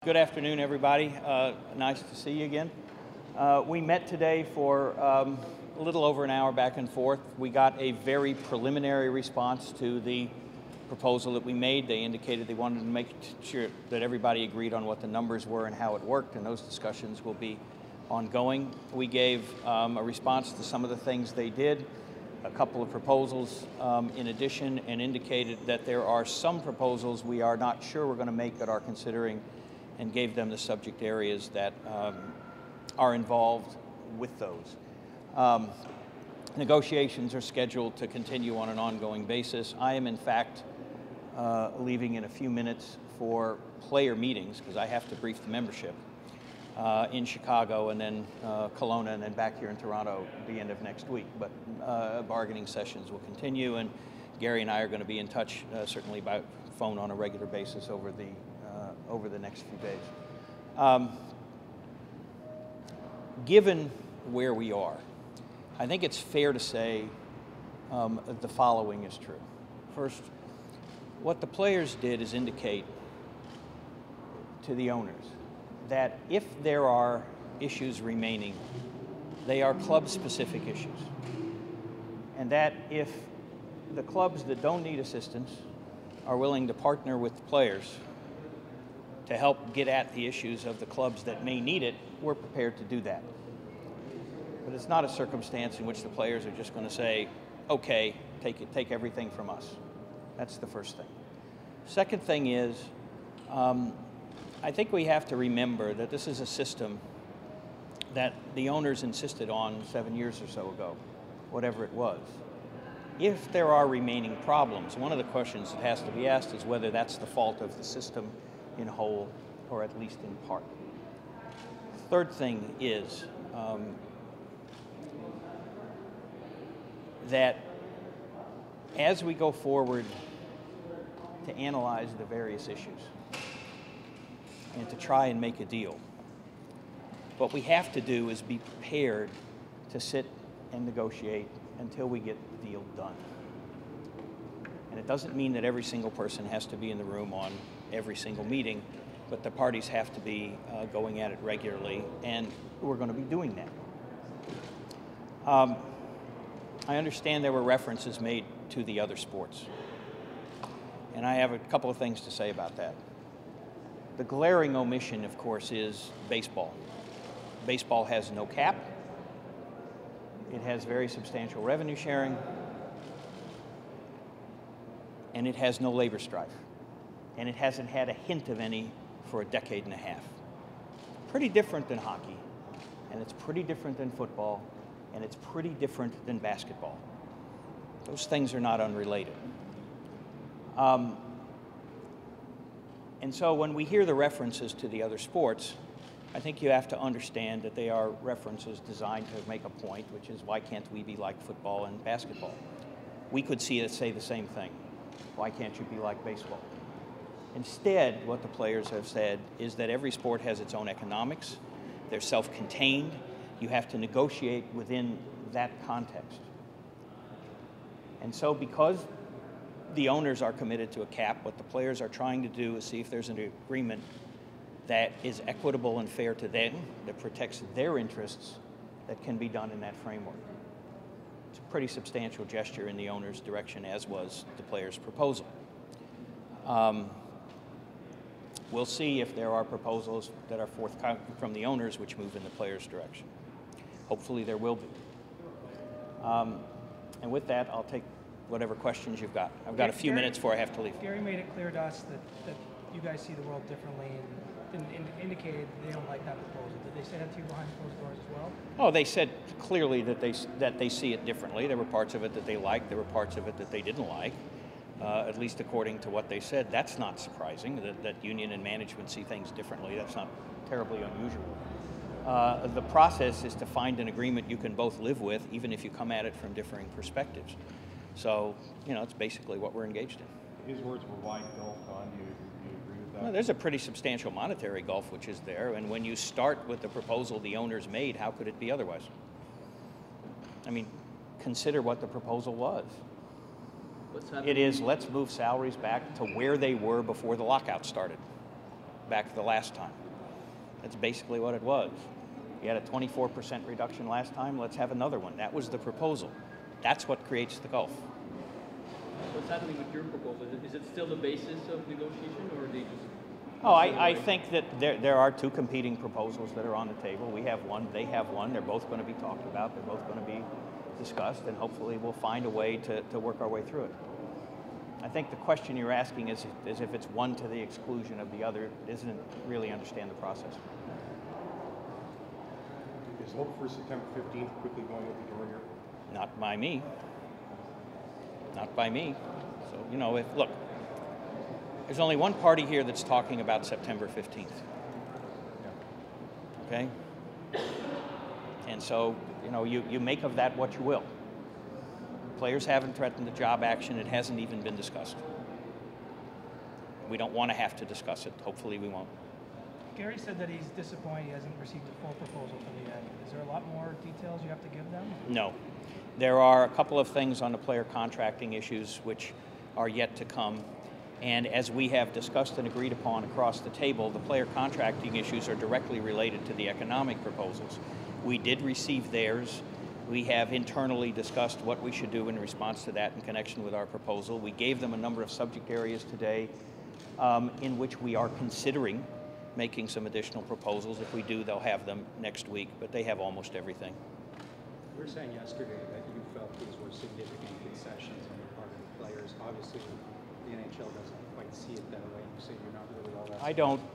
Good afternoon, everybody. Nice to see you again. We met today for a little over an hour back and forth. We got a very preliminary response to the proposal that we made. They indicated they wanted to make sure that everybody agreed on what the numbers were and how it worked, and those discussions will be ongoing. We gave a response to some of the things they did, a couple of proposals in addition, and indicated that there are some proposals we are not sure we're going to make but are considering, and gave them the subject areas that are involved with those. Negotiations are scheduled to continue on an ongoing basis. I am, in fact, leaving in a few minutes for player meetings because I have to brief the membership in Chicago and then Kelowna and then back here in Toronto at the end of next week. But bargaining sessions will continue, and Gary and I are going to be in touch certainly by phone on a regular basis over the next few days. Given where we are, I think it's fair to say the following is true. First, what the players did is indicate to the owners that if there are issues remaining, they are club-specific issues. And that if the clubs that don't need assistance are willing to partner with the players to help get at the issues of the clubs that may need it, we're prepared to do that. But it's not a circumstance in which the players are just going to say, okay, take everything from us. That's the first thing. Second thing is, I think we have to remember that this is a system that the owners insisted on 7 years or so ago, whatever it was. If there are remaining problems, one of the questions that has to be asked is whether that's the fault of the system in whole, or at least in part. Third thing is that as we go forward to analyze the various issues and to try and make a deal, what we have to do is be prepared to sit and negotiate until we get the deal done. And it doesn't mean that every single person has to be in the room on every single meeting, but the parties have to be going at it regularly, and we're going to be doing that. I understand there were references made to the other sports, and I have a couple of things to say about that. The glaring omission, of course, is baseball. Baseball has no cap. It has very substantial revenue sharing, and it has no labor strife. And it hasn't had a hint of any for a decade and a half. Pretty different than hockey, and it's pretty different than football, and it's pretty different than basketball. Those things are not unrelated. And so when we hear the references to the other sports, I think you have to understand that they are references designed to make a point, which is, why can't we be like football and basketball? We could say the same thing. Why can't you be like baseball? Instead, what the players have said is that every sport has its own economics. They're self-contained. You have to negotiate within that context. And so because the owners are committed to a cap, what the players are trying to do is see if there's an agreement that is equitable and fair to them, that protects their interests, that can be done in that framework. It's a pretty substantial gesture in the owner's direction, as was the players' proposal. We'll see if there are proposals that are forthcoming from the owners which move in the players' direction. Hopefully there will be. And with that, I'll take whatever questions you've got. I've got a few minutes before I have to leave. Gary made it clear to us that you guys see the world differently, and indicated they don't like that proposal. Did they say that to you behind closed doors as well? Oh, they said clearly that they see it differently. There were parts of it that they liked. There were parts of it that they didn't like. At least according to what they said. That's not surprising, that union and management see things differently. That's not terribly unusual. The process is to find an agreement you can both live with, even if you come at it from differing perspectives. So, it's basically what we're engaged in. His words were wide gulf, Don. Do you agree with that? Well, there's a pretty substantial monetary gulf which is there, and when you start with the proposal the owners made, how could it be otherwise? I mean, consider what the proposal was. It is, let's move salaries back to where they were before the lockout started. back the last time. That's basically what it was. You had a 24% reduction last time, let's have another one. That was the proposal. That's what creates the gulf. What's happening with your proposal? Is it still the basis of negotiation, or are they just... Oh, I think that there are two competing proposals that are on the table. We have one, they have one. They're both going to be talked about. They're both going to be discussed, and hopefully we'll find a way to work our way through it. I think the question you're asking is if it's one to the exclusion of the other, doesn't really understand the process. Is hope for September 15th quickly going out the door here? Not by me. Not by me. So, you know, look, there's only one party here that's talking about September 15th. Okay? And so, you know, you make of that what you will. Players haven't threatened the job action. It hasn't even been discussed. We don't want to have to discuss it. Hopefully we won't. Gary said that he's disappointed he hasn't received a full proposal from the end. Is there a lot more details you have to give them? No. There are a couple of things on the player contracting issues which are yet to come. And as we have discussed and agreed upon across the table, the player contracting issues are directly related to the economic proposals. We did receive theirs. We have internally discussed what we should do in response to that in connection with our proposal. We gave them a number of subject areas today in which we are considering making some additional proposals. If we do, they'll have them next week, but they have almost everything. You were saying yesterday that you felt these were significant concessions on the part of the players. Obviously, the NHL doesn't quite see it that way. You say you're not really all that.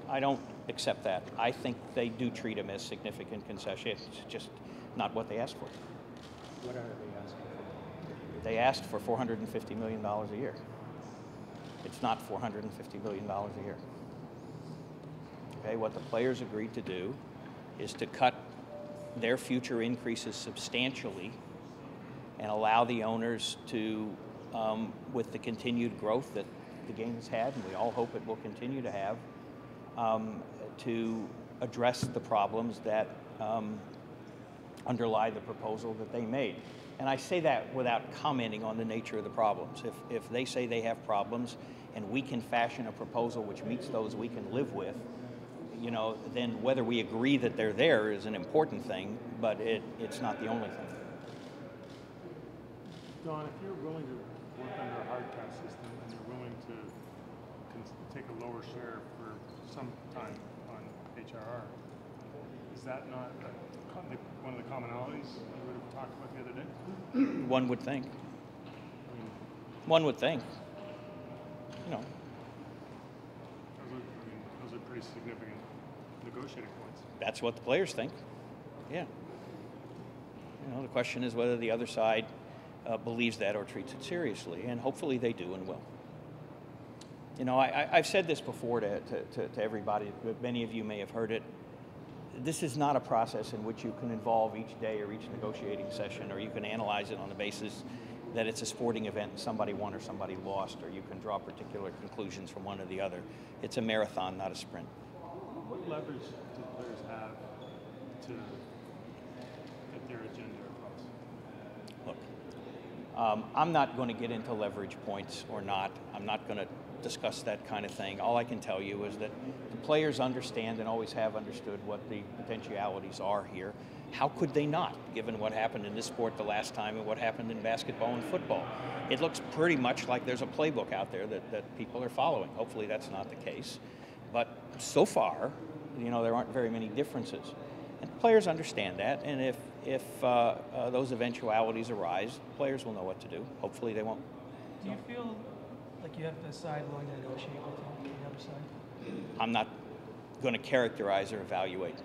I don't accept that. I think they do treat them as significant concessions. It's just not what they asked for. What are they asking for? They asked for $450 million a year. It's not $450 million a year. Okay, what the players agreed to do is to cut their future increases substantially and allow the owners to, with the continued growth that the game has had, and we all hope it will continue to have, to address the problems that underlie the proposal that they made. And I say that without commenting on the nature of the problems. If they say they have problems and we can fashion a proposal which meets those we can live with, you know, then whether we agree that they're there is an important thing, but it's not the only thing. Don, if you're willing to work under a hard cap system and you're willing to take a lower share for some time on HRR, is that not one of the commonalities you would have talked about the other day? One would think. One would think. You know. Those are pretty significant negotiating points. That's what the players think. Yeah. You know, the question is whether the other side believes that or treats it seriously, and hopefully they do and will. You know, I've said this before to everybody, but many of you may have heard it. This is not a process in which you can involve each day or each negotiating session, or you can analyze it on the basis that it's a sporting event and somebody won or somebody lost, or you can draw particular conclusions from one or the other. It's a marathon, not a sprint. What leverage do players have to get their agenda across? Look, I'm not going to get into leverage points or not. I'm not going to discuss that kind of thing. All I can tell you is that the players understand and always have understood what the potentialities are here. How could they not, given what happened in this sport the last time and what happened in basketball and football? It looks pretty much like there's a playbook out there that people are following. Hopefully that's not the case. But so far, you know, there aren't very many differences. And players understand that, and if those eventualities arise, players will know what to do. Hopefully they won't. Do you feel like you have the side willing to negotiate with you, the other side? I'm not going to characterize or evaluate.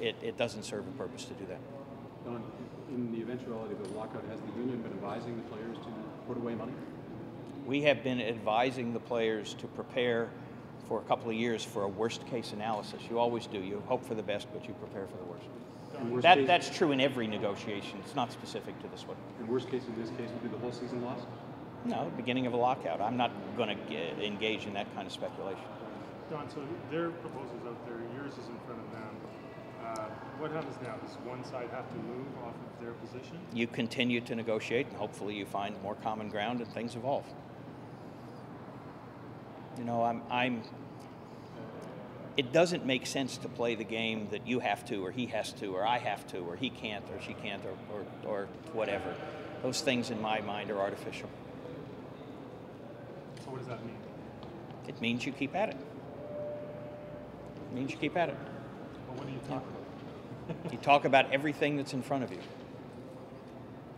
It doesn't serve a purpose to do that. Don, in the eventuality of a lockout, has the union been advising the players to put away money? We have been advising the players to prepare for a couple of years for a worst-case analysis. You always do. You hope for the best, but you prepare for the worst. That's true in every negotiation. It's not specific to this one. And worst case in this case would be the whole season lost? No, beginning of a lockout. I'm not going to engage in that kind of speculation. Don, so their proposal's out there, yours is in front of them. What happens now? Does one side have to move off of their position? You continue to negotiate, and hopefully you find more common ground and things evolve. You know, it doesn't make sense to play the game that you have to, or he has to, or I have to, or he can't, or she can't, or whatever. Those things in my mind are artificial. So what does that mean? It means you keep at it. It means you keep at it. Well, what do you talk about? You talk about everything that's in front of you.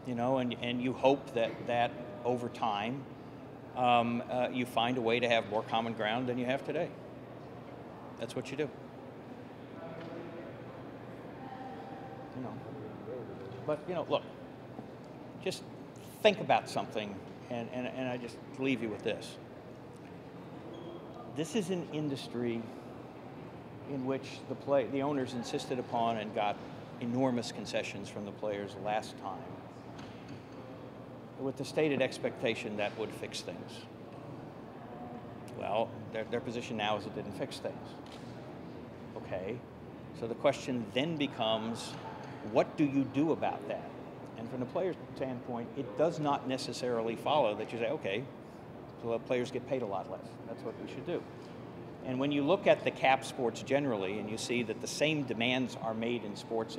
You know, and you hope that over time you find a way to have more common ground than you have today. That's what you do. You know. But, you know, look, just think about something, and I just leave you with this. This is an industry in which the owners insisted upon and got enormous concessions from the players last time, with the stated expectation that would fix things. Well, their position now is it didn't fix things. Okay, so the question then becomes, what do you do about that? And from the player's standpoint, it does not necessarily follow that you say, okay, so the players get paid a lot less. That's what we should do. And when you look at the cap sports generally, and you see that the same demands are made in sports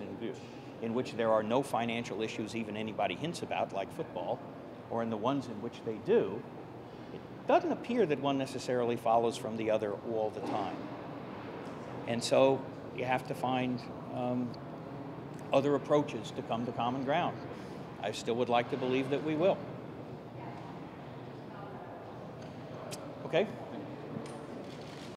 in which there are no financial issues even anybody hints about, like football, or in the ones in which they do, it doesn't appear that one necessarily follows from the other all the time. And so you have to find other approaches to come to common ground. I still would like to believe that we will. Okay?